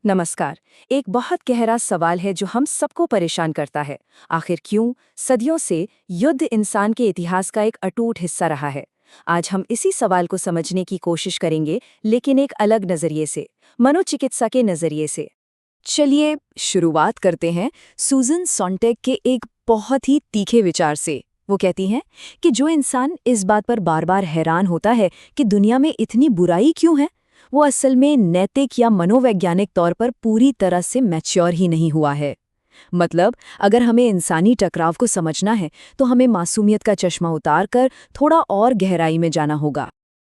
नमस्कार। एक बहुत गहरा सवाल है जो हम सबको परेशान करता है। आखिर क्यों सदियों से युद्ध इंसान के इतिहास का एक अटूट हिस्सा रहा है। आज हम इसी सवाल को समझने की कोशिश करेंगे, लेकिन एक अलग नजरिए से, मनोचिकित्सा के नजरिए से। चलिए शुरुआत करते हैं सूजन सोंटेग के एक बहुत ही तीखे विचार से। वो कहती हैं कि जो इंसान इस बात पर बार बार हैरान होता है कि दुनिया में इतनी बुराई क्यों है, वो असल में नैतिक या मनोवैज्ञानिक तौर पर पूरी तरह से मैच्योर ही नहीं हुआ है। मतलब, अगर हमें इंसानी टकराव को समझना है तो हमें मासूमियत का चश्मा उतारकर थोड़ा और गहराई में जाना होगा।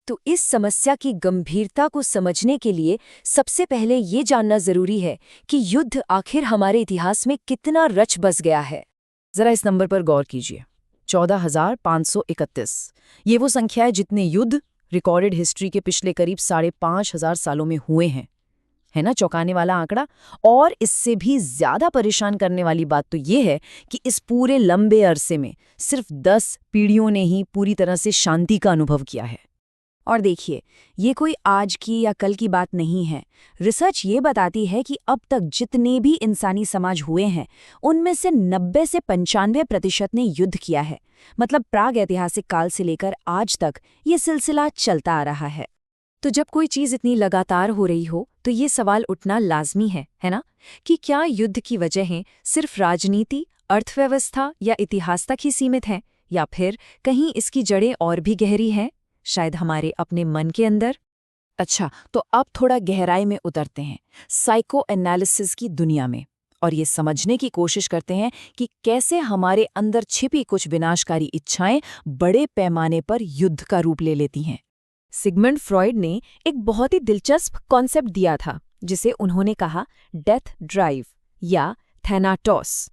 तो इस समस्या की गंभीरता को समझने के लिए सबसे पहले ये जानना जरूरी है कि युद्ध आखिर हमारे इतिहास में कितना रच बस गया है। जरा इस नंबर पर गौर कीजिए। 14,531। ये वो संख्या है जितने युद्ध रिकॉर्डेड हिस्ट्री के पिछले करीब 5,500 सालों में हुए हैं। है ना चौंकाने वाला आंकड़ा। और इससे भी ज्यादा परेशान करने वाली बात तो ये है कि इस पूरे लंबे अरसे में सिर्फ 10 पीढ़ियों ने ही पूरी तरह से शांति का अनुभव किया है। और देखिए, ये कोई आज की या कल की बात नहीं है। रिसर्च ये बताती है कि अब तक जितने भी इंसानी समाज हुए हैं, उनमें से 90 से 95% ने युद्ध किया है। मतलब प्राग ऐतिहासिक काल से लेकर आज तक ये सिलसिला चलता आ रहा है। तो जब कोई चीज़ इतनी लगातार हो रही हो तो ये सवाल उठना लाजमी है ना, कि क्या युद्ध की वजहें सिर्फ राजनीति, अर्थव्यवस्था या इतिहास तक ही सीमित हैं, या फिर कहीं इसकी जड़ें और भी गहरी हैं, शायद हमारे अपने मन के अंदर। अच्छा, तो अब थोड़ा गहराई में उतरते हैं साइको एनालिसिस की दुनिया में, और ये समझने की कोशिश करते हैं कि कैसे हमारे अंदर छिपी कुछ विनाशकारी इच्छाएं बड़े पैमाने पर युद्ध का रूप ले लेती हैं। सिगमंड फ्रॉइड ने एक बहुत ही दिलचस्प कॉन्सेप्ट दिया था, जिसे उन्होंने कहा डेथ ड्राइव या थैनाटोस।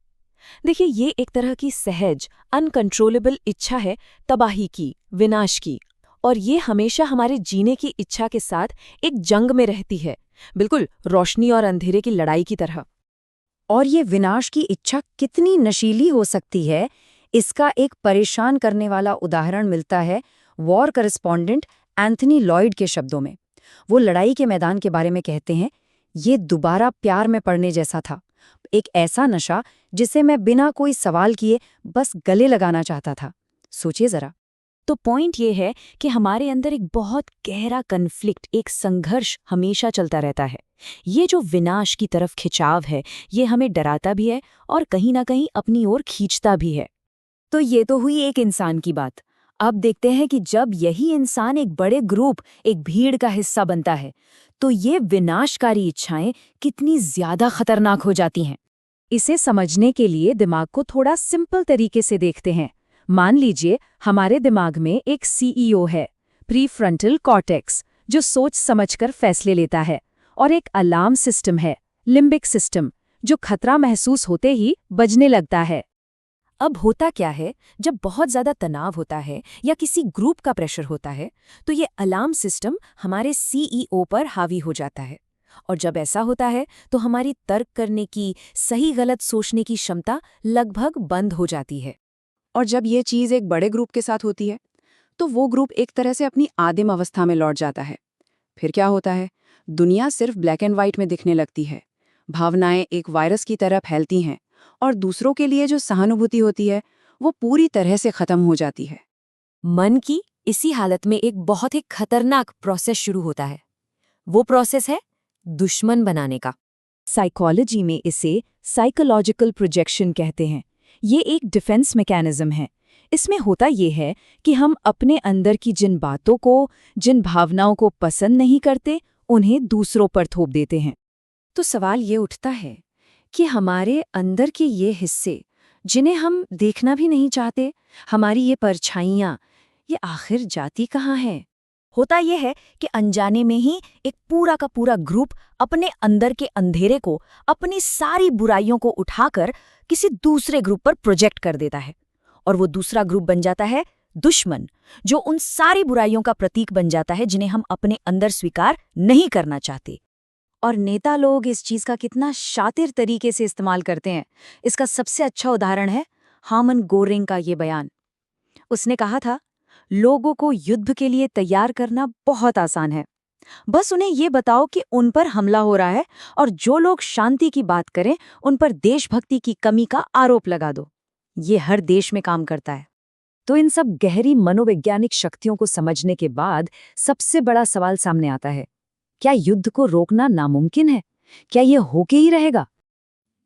देखिए, ये एक तरह की सहज, अनकंट्रोलेबल इच्छा है तबाही की, विनाश की, और ये हमेशा हमारे जीने की इच्छा के साथ एक जंग में रहती है, बिल्कुल रोशनी और अंधेरे की लड़ाई की तरह। और ये विनाश की इच्छा कितनी नशीली हो सकती है, इसका एक परेशान करने वाला उदाहरण मिलता है वॉर करस्पॉन्डेंट एंथनी लॉयड के शब्दों में। वो लड़ाई के मैदान के बारे में कहते हैं, ये दोबारा प्यार में पड़ने जैसा था। एक ऐसा नशा जिसे मैं बिना कोई सवाल किए बस गले लगाना चाहता था। सोचिए जरा। तो पॉइंट ये है कि हमारे अंदर एक बहुत गहरा कन्फ्लिक्ट, एक संघर्ष हमेशा चलता रहता है। ये जो विनाश की तरफ खिंचाव है, ये हमें डराता भी है और कहीं ना कहीं अपनी ओर खींचता भी है। तो ये तो हुई एक इंसान की बात। अब देखते हैं कि जब यही इंसान एक बड़े ग्रुप, एक भीड़ का हिस्सा बनता है, तो ये विनाशकारी इच्छाएं कितनी ज्यादा खतरनाक हो जाती हैं। इसे समझने के लिए दिमाग को थोड़ा सिंपल तरीके से देखते हैं। मान लीजिए हमारे दिमाग में एक सीईओ है, प्रीफ्रंटल कॉर्टेक्स, जो सोच समझकर फैसले लेता है, और एक अलार्म सिस्टम है, लिम्बिक सिस्टम, जो खतरा महसूस होते ही बजने लगता है। अब होता क्या है, जब बहुत ज्यादा तनाव होता है या किसी ग्रुप का प्रेशर होता है, तो ये अलार्म सिस्टम हमारे सीईओ पर हावी हो जाता है। और जब ऐसा होता है तो हमारी तर्क करने की, सही गलत सोचने की क्षमता लगभग बंद हो जाती है। और जब ये चीज़ एक बड़े ग्रुप के साथ होती है, तो वो ग्रुप एक तरह से अपनी आदिम अवस्था में लौट जाता है। फिर क्या होता है? दुनिया सिर्फ ब्लैक एंड व्हाइट में दिखने लगती है। भावनाएं एक वायरस की तरह फैलती हैं, और दूसरों के लिए जो सहानुभूति होती है, वो पूरी तरह से खत्म हो जाती है। मन की इसी हालत में एक बहुत ही खतरनाक प्रोसेस शुरू होता है। वो प्रोसेस है दुश्मन बनाने का। साइकोलॉजी में इसे साइकोलॉजिकल प्रोजेक्शन कहते हैं। ये एक डिफेंस मैकेनिज्म है। इसमें होता ये है कि हम अपने अंदर की जिन बातों को, जिन भावनाओं को पसंद नहीं करते, उन्हें दूसरों पर थोप देते हैं। तो सवाल ये उठता है कि हमारे अंदर के ये हिस्से, जिन्हें हम देखना भी नहीं चाहते, हमारी ये परछाइयाँ, ये आखिर जाती कहाँ है? होता यह है कि अनजाने में ही एक पूरा का पूरा ग्रुप अपने अंदर के अंधेरे को, अपनी सारी बुराइयों को उठाकर किसी दूसरे ग्रुप पर प्रोजेक्ट कर देता है, और वो दूसरा ग्रुप बन जाता है दुश्मन, जो उन सारी बुराइयों का प्रतीक बन जाता है जिन्हें हम अपने अंदर स्वीकार नहीं करना चाहते। और नेता लोग इस चीज का कितना शातिर तरीके से इस्तेमाल करते हैं, इसका सबसे अच्छा उदाहरण है हार्मन गोरिंग का ये बयान। उसने कहा था, लोगों को युद्ध के लिए तैयार करना बहुत आसान है, बस उन्हें ये बताओ कि उन पर हमला हो रहा है और जो लोग शांति की बात करें उन पर देशभक्ति की कमी का आरोप लगा दो। ये हर देश में काम करता है। तो इन सब गहरी मनोवैज्ञानिक शक्तियों को समझने के बाद सबसे बड़ा सवाल सामने आता है, क्या युद्ध को रोकना नामुमकिन है? क्या ये होके ही रहेगा?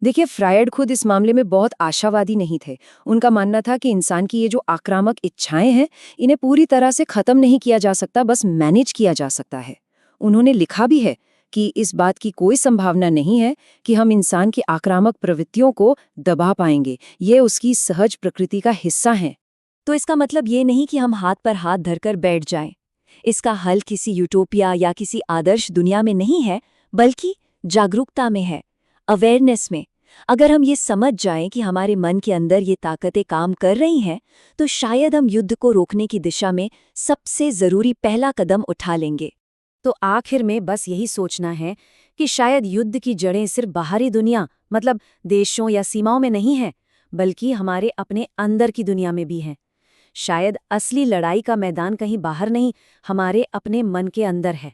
देखिए, फ्रायड खुद इस मामले में बहुत आशावादी नहीं थे। उनका मानना था कि इंसान की ये जो आक्रामक इच्छाएं हैं, इन्हें पूरी तरह से खत्म नहीं किया जा सकता, बस मैनेज किया जा सकता है। उन्होंने लिखा भी है कि इस बात की कोई संभावना नहीं है कि हम इंसान की आक्रामक प्रवृत्तियों को दबा पाएंगे। ये उसकी सहज प्रकृति का हिस्सा हैं। तो इसका मतलब ये नहीं कि हम हाथ पर हाथ धरकर बैठ जाएं। इसका हल किसी यूटोपिया या किसी आदर्श दुनिया में नहीं है, बल्कि जागरूकता में है, अवेयरनेस में। अगर हम ये समझ जाएं कि हमारे मन के अंदर ये ताकतें काम कर रही हैं, तो शायद हम युद्ध को रोकने की दिशा में सबसे जरूरी पहला कदम उठा लेंगे। तो आखिर में बस यही सोचना है कि शायद युद्ध की जड़ें सिर्फ बाहरी दुनिया, मतलब देशों या सीमाओं में नहीं है, बल्कि हमारे अपने अंदर की दुनिया में भी है। शायद असली लड़ाई का मैदान कहीं बाहर नहीं, हमारे अपने मन के अंदर है।